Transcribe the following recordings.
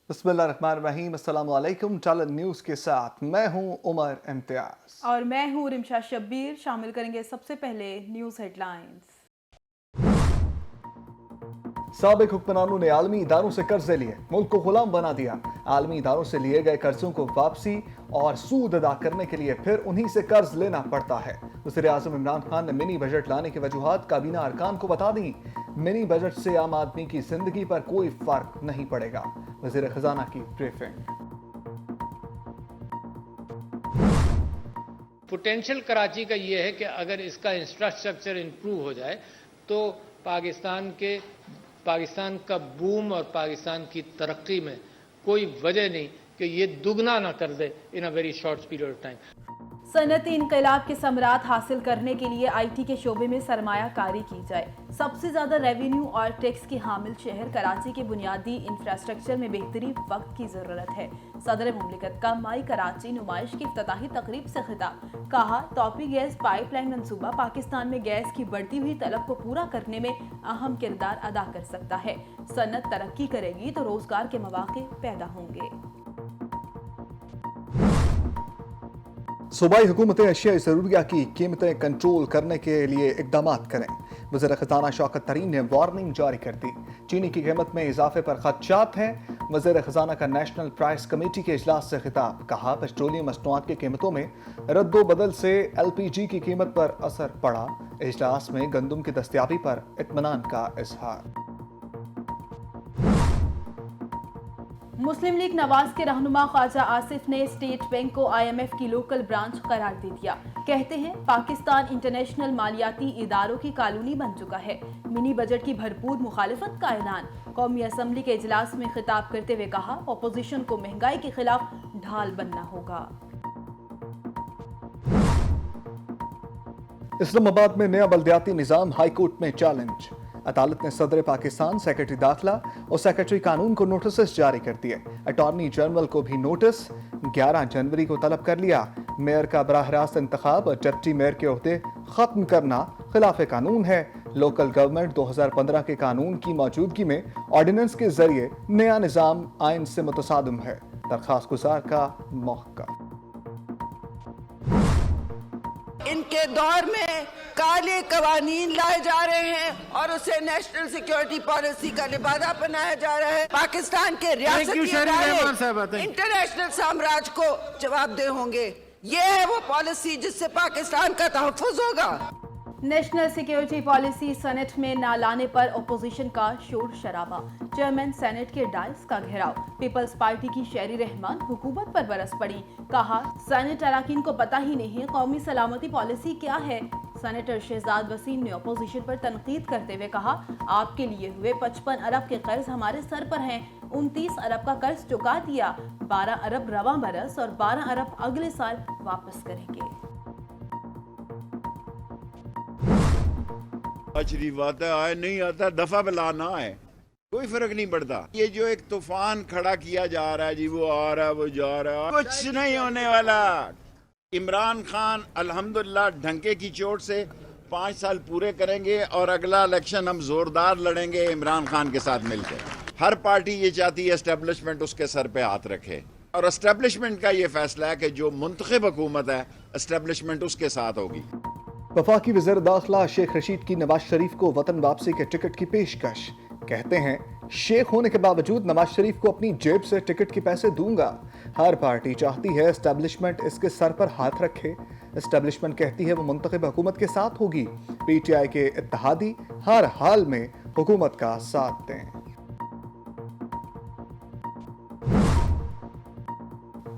बिस्मिल्लाहिर्रहमानिर्रहीम, अस्सलाम वालेकुम। टालन न्यूज़ के साथ मैं हूं उमर इम्तियाज और मैं हूँ रिमशा शब्बीर। शामिल करेंगे सबसे पहले न्यूज़ हेडलाइंस। साबिक हुक्मरानों ने आलमी इदारों से कर्जे लिए, मुल्क को गुलाम बना दिया। आलमी इदारों से लिए गए कर्जों को वापसी और सूद अदा करने के लिए फिर उन्हीं से कर्ज लेना पड़ता है। वज़ीर आज़म इमरान खान ने मिनी बजट लाने की वजूहात काबीना अरकान को बता दी। मिनी बजट से आम आदमी की जिंदगी पर कोई फर्क नहीं पड़ेगा, वज़ीर खजाना की ब्रीफिंग। पोटेंशियल कराची का ये है कि अगर इसका इंफ्रास्ट्रक्चर इंप्रूव हो जाए तो पाकिस्तान का बूम और पाकिस्तान की तरक्की में कोई वजह नहीं कि ये दुगना ना कर दे in a very short period of time. सनअती इनकलाब के समरात हासिल करने के लिए आईटी के शोबे में सरमायाकारी की जाए। सबसे ज्यादा रेवेन्यू और टैक्स की हामिल शहर कराची के बुनियादी इंफ्रास्ट्रक्चर में बेहतरी वक्त की जरूरत है। सदर मुमलिकत का माई कराची नुमाइश की इफ्तिताही तकरीब से खिताब। कहा, तोपी गैस पाइपलाइन मंसूबा पाकिस्तान में गैस की बढ़ती हुई तलब को पूरा करने में अहम किरदार अदा कर सकता है। सनअत तरक्की करेगी तो रोजगार के मौके पैदा होंगे। सूबाई हुकूमतें अशिया ज़रूरिया की कीमतें कंट्रोल करने के लिए इकदाम करें। वज़ीर खजाना शौकत तरीन ने वार्निंग जारी कर दी। चीनी की कीमत में इजाफे पर खदशात हैं। वज़ीर खजाना का नेशनल प्राइस कमेटी के इजलास से खिताब। कहा, पेट्रोलियम मसनूआत की कीमतों में रद्दोबदल से LPG की कीमत पर असर पड़ा। इजलास में गंदम की दस्तयाबी पर इत्मीनान का इजहार। मुस्लिम लीग नवाज के रहनुमा ख्वाजा आसिफ ने स्टेट बैंक को IMF की लोकल ब्रांच करार दे दिया। कहते हैं पाकिस्तान इंटरनेशनल मालियाती इदारों की कॉलोनी बन चुका है। मिनी बजट की भरपूर मुखालिफत का ऐलान। कौमी असम्बली के इजलास में खिताब करते हुए कहा, अपोजिशन को महंगाई के खिलाफ ढाल बनना होगा। इस्लामाबाद में नया बल्दियाती निज़ाम हाई कोर्ट में चैलेंज। अदालत ने सदर पाकिस्तान, सेक्रेटरी दाखिला और सेक्रेटरी कानून को नोटिस जारी कर दिए। अटॉर्नी जनरल को भी नोटिस 11 जनवरी को तलब कर लिया। मेयर का बराह रास्त इंतखाब और डिप्टी मेयर के ओहदे खत्म करना खिलाफ कानून है। लोकल गवर्नमेंट 2015 के कानून की मौजूदगी में ऑर्डिनेंस के जरिए नया निज़ाम आइन से मुतसादिम है। दरखास्त गुजार का मौका। इनके दौर में काले कवानीन लाए जा रहे हैं और उसे नेशनल सिक्योरिटी पॉलिसी का लिबादा बनाया जा रहा है। पाकिस्तान के रियासती इदारे इंटरनेशनल साम्राज्य को जवाबदेह होंगे। ये है वो पॉलिसी जिससे पाकिस्तान का तहफ़्फ़ुज़ होगा। नेशनल सिक्योरिटी पॉलिसी सेनेट में ना लाने पर अपोजिशन का शोर शराबा। चेयरमैन सेनेट के डाइस का घेराव। पीपल्स पार्टी की शेरी रहमान हुकूमत पर बरस पड़ी। कहा, सेनेट अरकान को पता ही नहीं कौमी सलामती पॉलिसी क्या है। सेनेटर शहजाद वसीम ने अपोजिशन पर तनकीद करते हुए कहा, आपके लिए हुए 55 अरब के कर्ज हमारे सर पर हैं। 29 अरब का कर्ज चुका दिया। 12 अरब रवां बरस और 12 अरब अगले साल वापस करेंगे। अच्छी बात है, आए नहीं आता दफा बिला ना आए, कोई फर्क नहीं पड़ता। ये जो एक तूफान खड़ा किया जा रहा है जी, वो आ रहा है वो जा रहा है, कुछ नहीं होने वाला। इमरान खान अल्हम्दुलिल्लाह ढंके की चोट से 5 साल पूरे करेंगे और अगला इलेक्शन हम जोरदार लड़ेंगे इमरान खान के साथ मिलकर। हर पार्टी ये चाहती है एस्टेब्लिशमेंट उसके सर पे हाथ रखे और एस्टेब्लिशमेंट का ये फैसला है कि जो मुंतखब हुकूमत है एस्टेब्लिशमेंट उसके साथ होगी। वफाकी वज़ीर दाखिला शेख रशीद की नवाज शरीफ को वतन वापसी के टिकट की पेशकश। कहते हैं, शेख होने के बावजूद नवाज शरीफ को अपनी जेब से टिकट के पैसे दूंगा। हर पार्टी चाहती है एस्टेब्लिशमेंट इसके सर पर हाथ रखे। एस्टेब्लिशमेंट कहती है वो मुंतखब हुकूमत के साथ होगी। PTI के इत्तेहादी हर हाल में हुकूमत का साथ दें।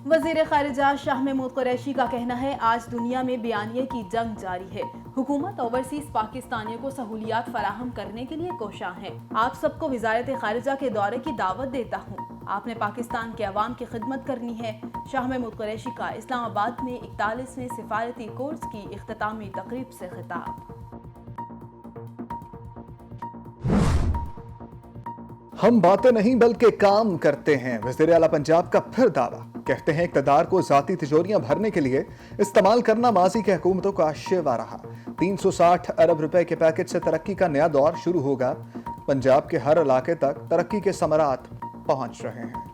वज़ीर ख़ारिजा शाह महमूद कुरैशी का कहना है, आज दुनिया में बयानिए की जंग जारी है। हुकूमत ओवरसीज पाकिस्तानियों को सहूलियात फराहम करने के लिए कोशां है। आप सबको वज़ारत ख़ारिजा के दौरे की दावत देता हूँ। आपने पाकिस्तान के अवाम की खिदमत करनी है। शाह महमूद कुरैशी का इस्लामाबाद में 41वें सिफारती कोर्स की इख्तितामी तकरीब से खिताब। हम बातें नहीं बल्कि काम करते हैं, वज़ीर आला पंजाब का फिर दावा। कहते हैं, इक़्तिदार को ज़ाती तिजोरियां भरने के लिए इस्तेमाल करना माजी की हुकूमतों का शिवा रहा। 360 अरब रुपए के पैकेज से तरक्की का नया दौर शुरू होगा। पंजाब के हर इलाके तक तरक्की के समरात पहुंच रहे हैं।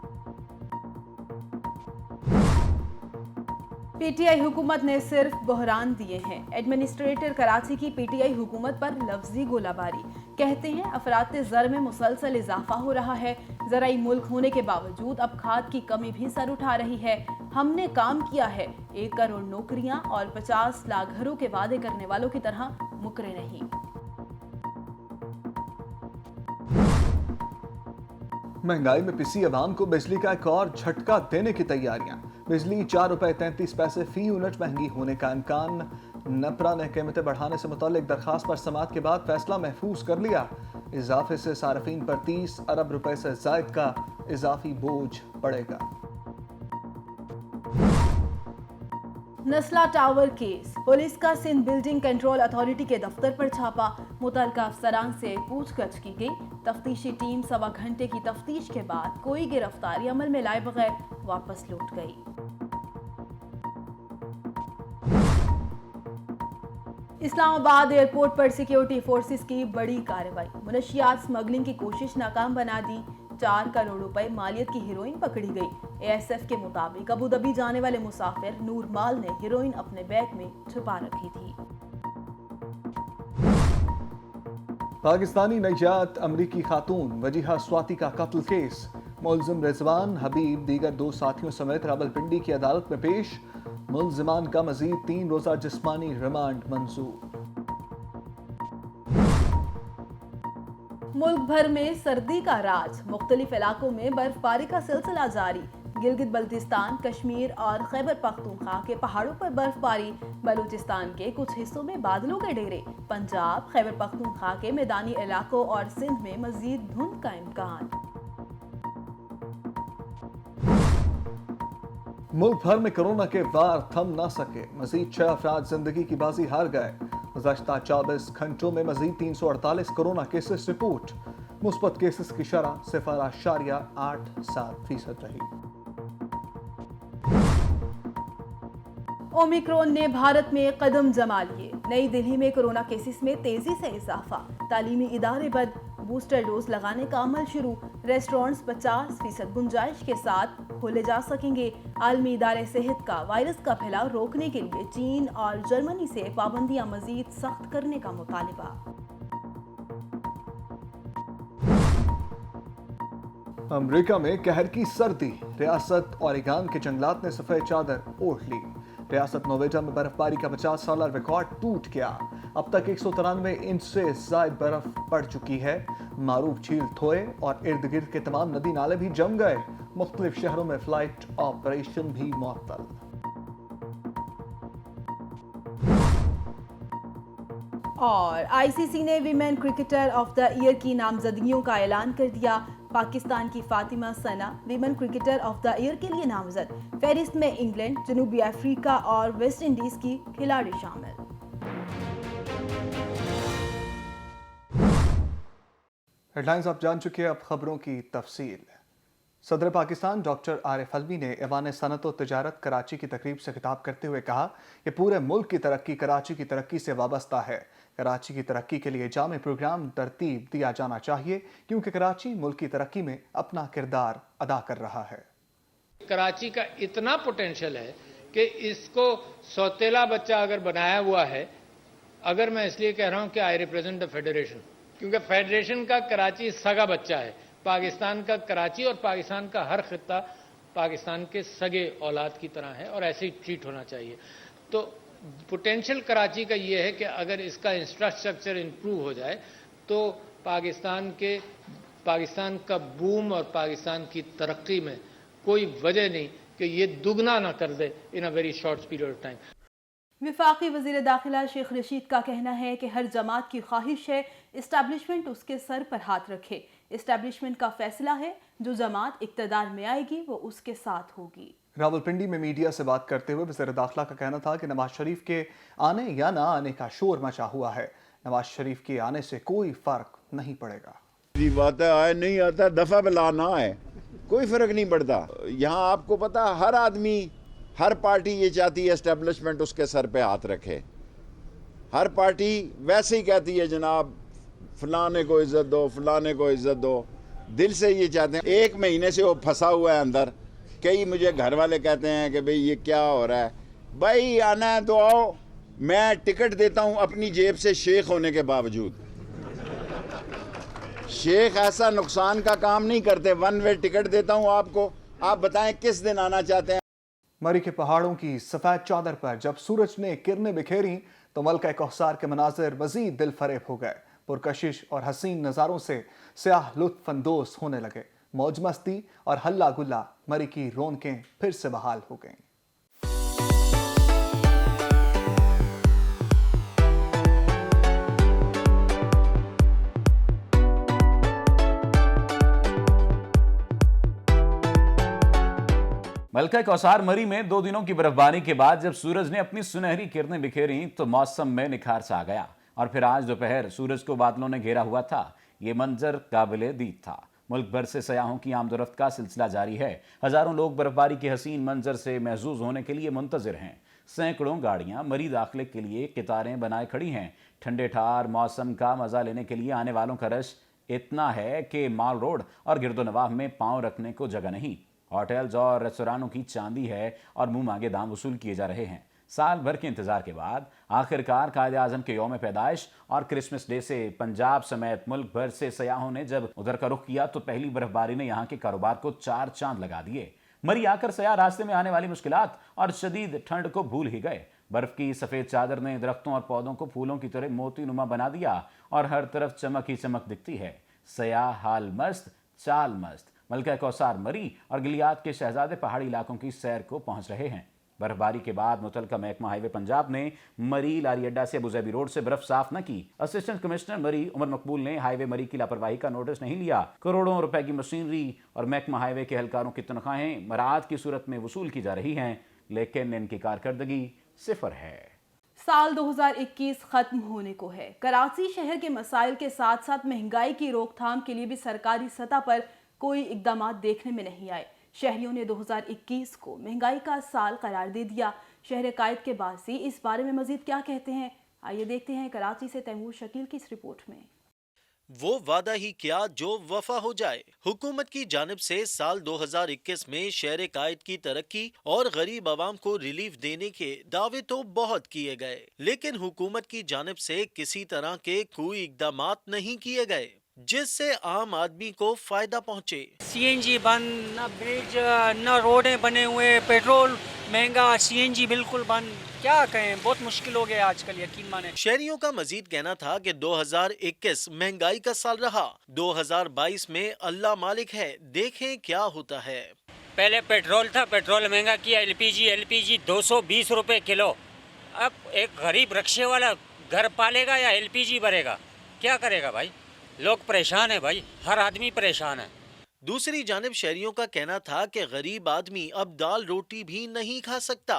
पीटीआई हुकूमत ने सिर्फ बहरान दिए हैं। एडमिनिस्ट्रेटर कराची की पीटीआई हुकूमत पर लफ्जी गोलाबारी। कहते हैं अफरात ज़र में मुसलसल इजाफा हो रहा है। ज़राई मुल्क होने के बावजूद अब खाद की कमी भी सर उठा रही है। हमने काम किया है, 1 करोड़ नौकरियां और 50 लाख घरों के वादे करने वालों की तरह मुकरे नहीं। महंगाई में पिसी अवाम को बिजली का एक और झटका देने की तैयारियां। बिजली 4 रुपए 33 पैसे फी यूनिट महंगी होने का इम्कान। नपरा ने कीमतें बढ़ाने से मुतालिक दरखास्त पर समाअत के बाद फैसला महफूज कर लिया। इजाफे से सार्फिन पर 30 अरब रुपए से जायद का इजाफी बोझ पड़ेगा। नस्ला टावर केस, पुलिस का सिंध बिल्डिंग कंट्रोल अथॉरिटी के दफ्तर पर छापा। मुतल्लिका अफसरान से पूछताछ की गई। तफ्तीशी टीम 1.25 घंटे की तफ्तीश के बाद कोई गिरफ्तारी अमल में लाए बगैर वापस लौट गई। इस्लामाबाद एयरपोर्ट पर सिक्योरिटी फोर्सेस की बड़ी कार्रवाई। मुनशियात स्मगलिंग की कोशिश नाकाम बना दी। 4 करोड़ रुपए मालियत की हीरोइन पकड़ी गई। एएसएफ के मुताबिक अबू धाबी जाने वाले मुसाफिर नूर माल ने हीरोइन अपने बैग में छुपा रखी थी। पाकिस्तानी नजात अमरीकी खातून वजीहा स्वाति का कत्ल केस। मुलजिम रिजवान हबीब दीगर 2 साथियों समेत रावलपिंडी की अदालत में पेश। मुलजिमान का मजीद 3 रोजा जिस्मानी रिमांड मंजूर। मुल्क भर में सर्दी का राज। मुख्तलिफ इलाकों में बर्फबारी का सिलसिला जारी। गिलगित बल्तिस्तान, कश्मीर और खैबर पख्तूनख्वा के पहाड़ों पर बर्फबारी। बलूचिस्तान के कुछ हिस्सों में बादलों के डेरे। पंजाब, खैबर पख्तूनख्वा के मैदानी इलाकों और सिंध में मजीद धुंध का इम्कान। मुल्क भर में कोरोना के वार थम न सके। मजीद 6 अफराद जिंदगी की बाजी हार गए। गुज़श्ता 24 घंटों में मजीद 348 कोरोना केसेस रिपोर्ट। मुस्बत केसेस की शरह 0.87% रही। ओमिक्रॉन ने भारत में कदम जमा लिए। नई दिल्ली में कोरोना केसेस में तेजी से इजाफा। तालीमी इदारे बंद। बूस्टर डोज लगाने का अमल शुरू। रेस्टोरेंट्स 50% गुंजाइश के साथ खोले जा सकेंगे। आलमी इदारे सेहत का वायरस का फैलाव रोकने के लिए चीन और जर्मनी से पाबंदियां मजीद सख्त करने का मुतालिबा। अमेरिका में कहर की सर्दी। रियासत ओरेगन के जंगलात ने सफेद चादर ओढ़ ली। रियासत नोवेडा में बर्फबारी का 50 साला रिकॉर्ड टूट गया। अब तक 193 इंच से ज्यादा बर्फ पड़ चुकी है। मारूफ झील थोए और इर्द गिर्द के तमाम नदी नाले भी जम गए। मुख्तलिफ शहरों में फ्लाइट ऑपरेशन भी मुअत्तल। और आईसीसी ने women cricketer of the year की नामजदगियों का ऐलान कर दिया। पाकिस्तान की Fatima Sana women cricketer of the year के लिए नामजद। फेरिस्त में इंग्लैंड, जनूबी अफ्रीका और वेस्ट इंडीज की खिलाड़ी शामिल। हेडलाइंस आप जान चुके हैं, अब खबरों की तफसील। सदर पाकिस्तान डॉक्टर आरिफ अलवी ने ऐवान सनत और तिजारत कराची की तकरीब से खिताब करते हुए कहा कि पूरे मुल्क की तरक्की कराची की तरक्की से वाबस्ता है। कराची की तरक्की के लिए जामे प्रोग्राम तरतीब दिया जाना चाहिए, क्योंकि कराची मुल्क की तरक्की में अपना किरदार अदा कर रहा है। कराची का इतना पोटेंशियल है कि इसको सौतेला बच्चा अगर बनाया हुआ है, अगर मैं इसलिए कह रहा हूं कि आई रिप्रेजेंट द फेडरेशन, क्योंकि फेडरेशन का कराची सगा बच्चा है। पाकिस्तान का कराची और पाकिस्तान का हर खित्ता पाकिस्तान के सगे औलाद की तरह है और ऐसे ही ट्रीट होना चाहिए। तो पोटेंशियल कराची का ये है कि अगर इसका इंफ्रास्ट्रक्चर इंप्रूव हो जाए तो पाकिस्तान का बूम और पाकिस्तान की तरक्की में कोई वजह नहीं कि ये दुगना ना कर दे in a very short period of time. वफाकी वज़ीर दाखिला शेख रशीद का कहना है कि हर जमात की ख्वाहिश है इस्टेब्लिशमेंट उसके सर पर हाथ रखे। इस्टेब्लिशमेंट का फैसला है, जो जमात इक़्तिदार में आएगी वो उसके साथ होगी। रावलपिंडी में मीडिया से बात करते हुए वज़ीर दाखिला का कहना था कि नवाज शरीफ के आने या ना आने का शोर मचा हुआ है। नवाज शरीफ के आने से कोई फर्क नहीं पड़ेगा। बात आए नहीं आता, दफा बिला ना आए, कोई फर्क नहीं पड़ता। यहाँ आपको पता, हर आदमी, हर पार्टी ये चाहती है एस्टेब्लिशमेंट उसके सर पे हाथ रखे। हर पार्टी वैसे ही कहती है जनाब फलाने को इज्जत दो, फलाने को इज्जत दो, दिल से ये चाहते हैं। 1 महीने से वो फंसा हुआ है अंदर। कई मुझे घर वाले कहते हैं कि भाई ये क्या हो रहा है, भाई आना है तो आओ, मैं टिकट देता हूं अपनी जेब से शेख होने के बावजूद। शेख ऐसा नुकसान का काम नहीं करते। वन वे टिकट देता हूं आपको, आप बताएं किस दिन आना चाहते हैं। मरी के पहाड़ों की सफेद चादर पर जब सूरज ने किरणें बिखेरी तो मलका कौसार के मनाजिर मजीद दिल फरेब हो गए। पुरकशिश और हसीन नज़ारों से सयाह लुत्फ अंदोज होने लगे। मौज मस्ती और हल्ला गुल्ला मरी की रौनकें फिर से बहाल हो गईं। मलका कौसार मरी में 2 दिनों की बर्फबारी के बाद जब सूरज ने अपनी सुनहरी किरणें बिखेरी तो मौसम में निखार सा आ गया। और फिर आज दोपहर सूरज को बादलों ने घेरा हुआ था। ये मंजर काबिले दीद था। मुल्क भर से सयाहों की आमदोरफ्त का सिलसिला जारी है। हजारों लोग बर्फबारी के हसीन मंजर से महजूज होने के लिए मुंतजिर हैं। सैकड़ों गाड़ियां मरी दाखिले के लिए कितारें बनाए खड़ी हैं। ठंडे ठार मौसम का मजा लेने के लिए आने वालों का रश इतना है कि माल रोड और गिरदोनवाह में पांव रखने को जगह नहीं। होटल्स और रेस्तोरानों की चांदी है और मुंह मांगे दाम वसूल किए जा रहे हैं। साल भर के इंतजार के बाद आखिरकार कायदे आजम के यौम पैदाइश और क्रिसमस डे से पंजाब समेत मुल्क भर से सयाहों ने जब उधर का रुख किया तो पहली बर्फबारी ने यहाँ के कारोबार को 4 चांद लगा दिए। मरी आकर सयाह रास्ते में आने वाली मुश्किलात और शदीद ठंड को भूल ही गए। बर्फ की सफेद चादर ने दरख्तों और पौधों को फूलों की तरह मोती नुमा बना दिया और हर तरफ चमक ही चमक दिखती है। सयाह हाल मस्त चाल मस्त मलका कौसार मरी और गिलियात के शहजादे पहाड़ी इलाकों की सैर को पहुंच रहे हैं। बर्फबारी के बाद मुतलका महकमा हाईवे पंजाब ने मरी लारी अड्डा से अबूजैबी रोड से बर्फ साफ न की। असिस्टेंट कमिश्नर मरी उमर मकबूल ने हाईवे मरी की लापरवाही का नोटिस नहीं लिया। करोड़ों रुपए की मशीनरी और महकमा हाईवे के एहलकारों की तनख्वाहें मराद की सूरत में वसूल की जा रही हैं, लेकिन इनकी कारकर्दगी सिफर है। साल 2021 खत्म होने को है। कराची शहर के मसाइल के साथ साथ महंगाई की रोकथाम के लिए भी सरकारी सतह पर कोई इकदामात देखने में नहीं आए। शहरियों ने 2021 को महंगाई का साल करार दे दिया। शहर कायद के बासी इस बारे में मजीद क्या कहते हैं, आइए देखते हैं कराची से तैमूर शकील की इस रिपोर्ट में। वो वादा ही क्या जो वफा हो जाए। हुकूमत की जानिब से साल 2021 में शहर कायद की तरक्की और गरीब आवाम को रिलीफ देने के दावे तो बहुत किए गए, लेकिन हुकूमत की जानिब से किसी तरह के कोई इकदामात नहीं किए गए जिससे आम आदमी को फायदा पहुंचे। सीएनजी बंद, न ब्रिज, न रोडें बने हुए, पेट्रोल महंगा, सीएनजी बिल्कुल बंद। क्या कहें, बहुत मुश्किल हो गया आजकल, यकीन माने। शहरियों का मजीद कहना था कि 2021 महंगाई का साल रहा। 2022 में अल्लाह मालिक है, देखें क्या होता है। पहले पेट्रोल था, पेट्रोल महंगा किया। एलपीजी 220 रुपए किलो। अब एक गरीब रिक्शे वाला घर पालेगा या एलपीजी भरेगा? क्या करेगा भाई? लोग परेशान है भाई, हर आदमी परेशान है। दूसरी जानिब शहरियों का कहना था कि गरीब आदमी अब दाल रोटी भी नहीं खा सकता।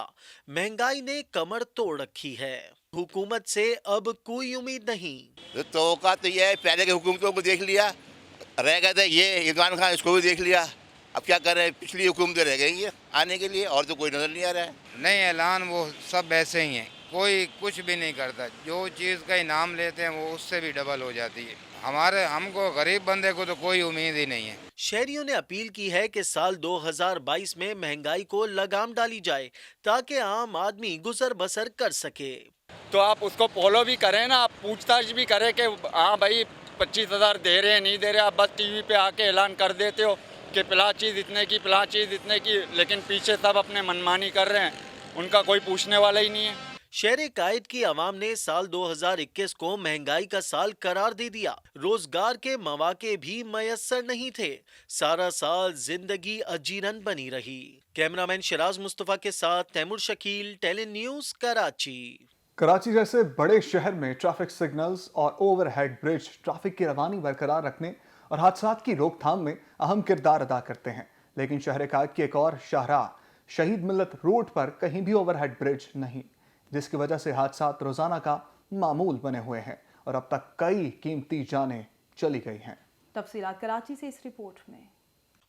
महंगाई ने कमर तोड़ रखी है। हुकूमत से अब कोई उम्मीद नहीं। तो ये पहले की हुकूमतों को देख लिया, रह गए थे ये इमरान खान, इसको भी देख लिया। अब क्या कर रहे हैं, पिछली हुकूमतें रह गई हैं आने के लिए, और तो कोई नजर नहीं आ रहा है। नहीं, ऐलान वो सब ऐसे ही हैं, कोई कुछ भी नहीं करता। जो चीज़ का इनाम लेते हैं वो उससे भी डबल हो जाती है। हमको गरीब बंदे को तो कोई उम्मीद ही नहीं है। शहरियों ने अपील की है कि साल 2022 में महंगाई को लगाम डाली जाए ताकि आम आदमी गुजर बसर कर सके। तो आप उसको फॉलो भी करें ना, आप पूछताछ भी करें कि हाँ भाई 25,000 दे रहे हैं नहीं दे रहे। आप बस टीवी पे आके ऐलान कर देते हो कि पिला चीज़ इतने की, पिला चीज़ इतने की, लेकिन पीछे सब अपने मनमानी कर रहे हैं, उनका कोई पूछने वाला ही नहीं है। शहर कायद की आवाम ने साल 2021 को महंगाई का साल करार दे दिया। रोजगार के मौके भी मयसर नहीं थे। सारा साल जिंदगी अजीरन बनी रही। कैमरामैन शिराज मुस्तफा के साथ तैमूर शकील, टेली न्यूज़, कराची। कराची जैसे बड़े शहर में ट्रैफिक सिग्नल्स और ओवरहेड ब्रिज ट्रैफिक की रवानी बरकरार रखने और हादसात की रोकथाम में अहम किरदार अदा करते हैं, लेकिन शहर कायद की एक और शाहराह शहीद मिल्लत रोड पर कहीं भी ओवरहेड ब्रिज नहीं, जिसकी वजह से हादसात रोजाना का मामूल बने हुए हैं और अब तक कई कीमती जानें चली गई हैं। तफसीलात कराची से इस रिपोर्ट में।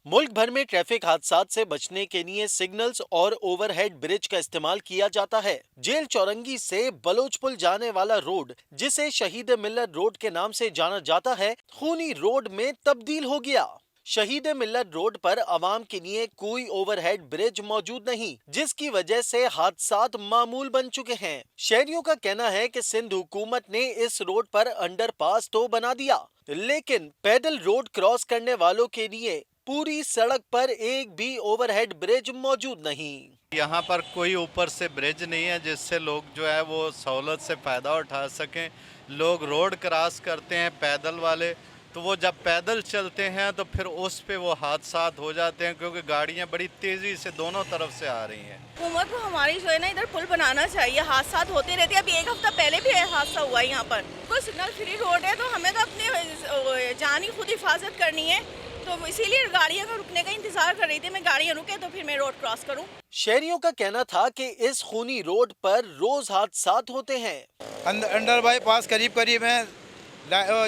मुल्क भर में ट्रैफिक हादसात से बचने के लिए सिग्नल्स और ओवरहेड ब्रिज का इस्तेमाल किया जाता है। जेल चौरंगी से बलोचपुल जाने वाला रोड, जिसे शहीद मिल्लत रोड के नाम से जाना जाता है, खूनी रोड में तब्दील हो गया। शहीद मिल्लत रोड पर आवाम के लिए कोई ओवरहेड ब्रिज मौजूद नहीं, जिसकी वजह से हादसात मामूल बन चुके हैं। शहरियों का कहना है कि सिंध हुकूमत ने इस रोड पर अंडरपास तो बना दिया, लेकिन पैदल रोड क्रॉस करने वालों के लिए पूरी सड़क पर एक भी ओवरहेड ब्रिज मौजूद नहीं। यहाँ पर कोई ऊपर से ब्रिज नहीं है जिससे लोग जो है वो सहूलत से फ़ायदा उठा सकें। लोग रोड क्रॉस करते हैं पैदल वाले, तो वो जब पैदल चलते हैं तो फिर उस पे वो हादसात हो जाते हैं, क्योंकि गाड़ियाँ बड़ी तेज़ी से दोनों तरफ से आ रही हैं। हुकूमत को हमारी जो है ना इधर पुल बनाना चाहिए, हादसात होते रहते हैं। अभी एक हफ्ता पहले भी हादसा हुआ है यहाँ पर। कोई सिग्नल फ्री रोड है तो हमें तो अपनी जान ही खुद हिफाजत करनी है, तो इसीलिए गाड़ियों का रुकने का इंतजार कर रही थी। मैं गाड़ियाँ रुके तो फिर मैं रोड क्रॉस करूँ। शहरियों का कहना था कि इस खूनी रोड पर रोज हादसात होते हैं। अंडर बाईपास करीब करीब है,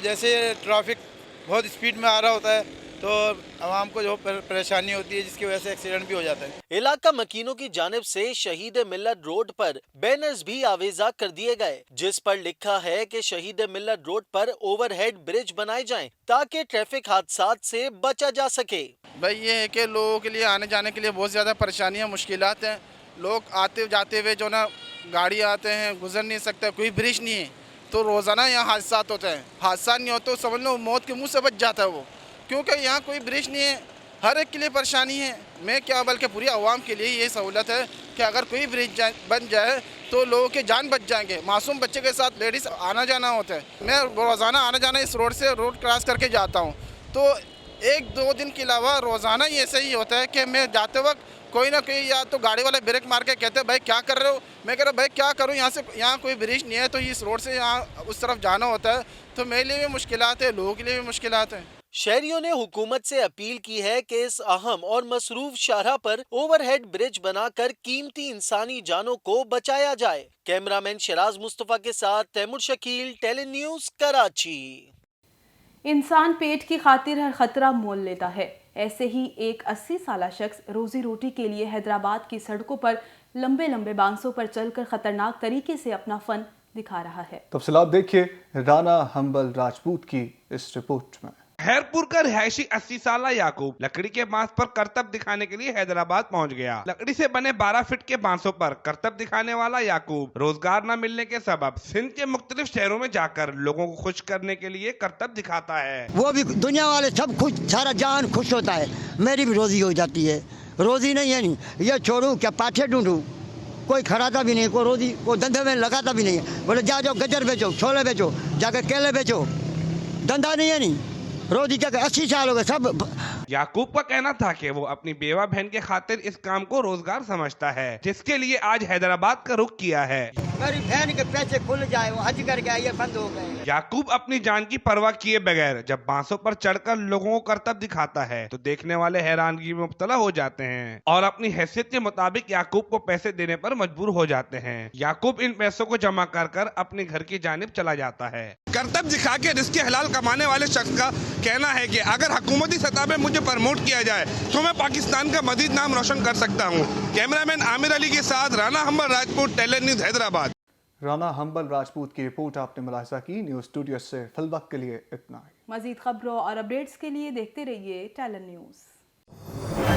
जैसे ट्रैफिक बहुत स्पीड में आ रहा होता है तो आवाम को जो परेशानी होती है, जिसकी वजह से एक्सीडेंट भी हो जाता है। इलाका मकीनों की जानिब से शहीद मिल्लत रोड पर बैनर्स भी आवेजा कर दिए गए, जिस पर लिखा है कि शहीद मिल्लत रोड पर ओवरहेड ब्रिज बनाए जाएं ताकि ट्रैफिक हादसात से बचा जा सके। भाई ये है कि लोगों के लिए आने जाने के लिए बहुत ज़्यादा परेशानियाँ मुश्किलात हैं। लोग आते जाते हुए जो ना गाड़ी आते हैं, गुजर नहीं सकते, कोई ब्रिज नहीं है, तो रोज़ाना यहाँ हादसात होते हैं। हादसा नहीं होता तो समझ लो मौत के मुंह से बच जाता है वो, क्योंकि यहाँ कोई ब्रिज नहीं है। हर एक के लिए परेशानी है। मैं क्या बल्कि पूरी आवाम के लिए ये सहूलत है कि अगर कोई ब्रिज बन जाए तो लोगों के जान बच जाएंगे। मासूम बच्चे के साथ लेडीज़ आना जाना होता है। मैं रोज़ाना आना जाना इस रोड से रोड क्रॉस करके जाता हूँ, तो एक दो दिन के अलावा रोज़ाना ही ऐसे ही होता है कि मैं जाते वक्त कोई ना कोई या तो गाड़ी वाले ब्रेक मार के कहते हैं भाई क्या कर रहे हो। मैं कह रहा भाई क्या करूँ, यहाँ कोई ब्रिज नहीं है, तो इस रोड से यहाँ उस तरफ जाना होता है, तो मेरे लिए भी मुश्किलात है, लोगों के लिए भी मुश्किलात है। शहरियों ने हुकूमत से अपील की है कि इस अहम और मसरूफ शाहराह पर ओवरहेड ब्रिज बनाकर कीमती इंसानी जानों को बचाया जाए। कैमरामैन शराज मुस्तफा के साथ तैमूर शकील, टेली न्यूज़, कराची। इंसान पेट की खातिर हर खतरा मोल लेता है। ऐसे ही एक 80 साला शख्स रोजी रोटी के लिए हैदराबाद की सड़कों पर लंबे लंबे बांसों पर चलकर खतरनाक तरीके से अपना फन दिखा रहा है। तफसीलात देखिए राना हम्बल राजपूत की इस रिपोर्ट में। हैरपुर का रिहायशी 80 साला याकूब लकड़ी के बांस पर करतब दिखाने के लिए हैदराबाद पहुंच गया। लकड़ी से बने 12 फीट के बांसों पर करतब दिखाने वाला याकूब रोजगार न मिलने के सबब सिंध के मुख्तलिफ शहरों में जाकर लोगों को खुश करने के लिए करतब दिखाता है। वो भी दुनिया वाले सब खुश, सारा जहान खुश होता है, मेरी भी रोजी हो जाती है। रोजी नहीं है, नहीं ये छोड़ू क्या पाठे ढूंढूं, कोई खराता भी नहीं, कोई रोजी कोई धंधे में लगाता भी नहीं है। बोले जाओ गजर बेचो, छोले बेचो, जाकर केले बेचो, धंधा नहीं है, नहीं रोजी क्या 80 साल हो गए सब। याकूब का कहना था कि वो अपनी बेवा बहन के खातिर इस काम को रोजगार समझता है, जिसके लिए आज हैदराबाद का रुख किया है। मेरी बहन के पैसे खुल जाए, वो हज कर गया, ये बंद हो गए। याकूब अपनी जान की परवाह किए बगैर जब बांसों पर चढ़कर लोगों को करतब दिखाता है तो देखने वाले हैरानगी में मुब्तला हो जाते हैं और अपनी हैसियत के मुताबिक याकूब को पैसे देने पर मजबूर हो जाते हैं। याकूब इन पैसों को जमा कर कर अपने घर की जानिब चला जाता है। करतब दिखा के रिज़्क़ हलाल कमाने वाले शख्स का कहना है कि अगर हुकूमती सतह पे मुझे प्रमोट किया जाए तो मैं पाकिस्तान का मजीद नाम रोशन कर सकता हूँ। कैमरामैन आमिर अली के साथ राना हम्बल राजपूत, टेली न्यूज़, हैदराबाद। राना हम्बल राजपूत की रिपोर्ट आपने मुलाहिजा की। न्यूज़ स्टूडियो से फिलवक्त के लिए इतना ही। मजीद खबरों और अपडेट्स के लिए देखते रहिए टेली न्यूज़।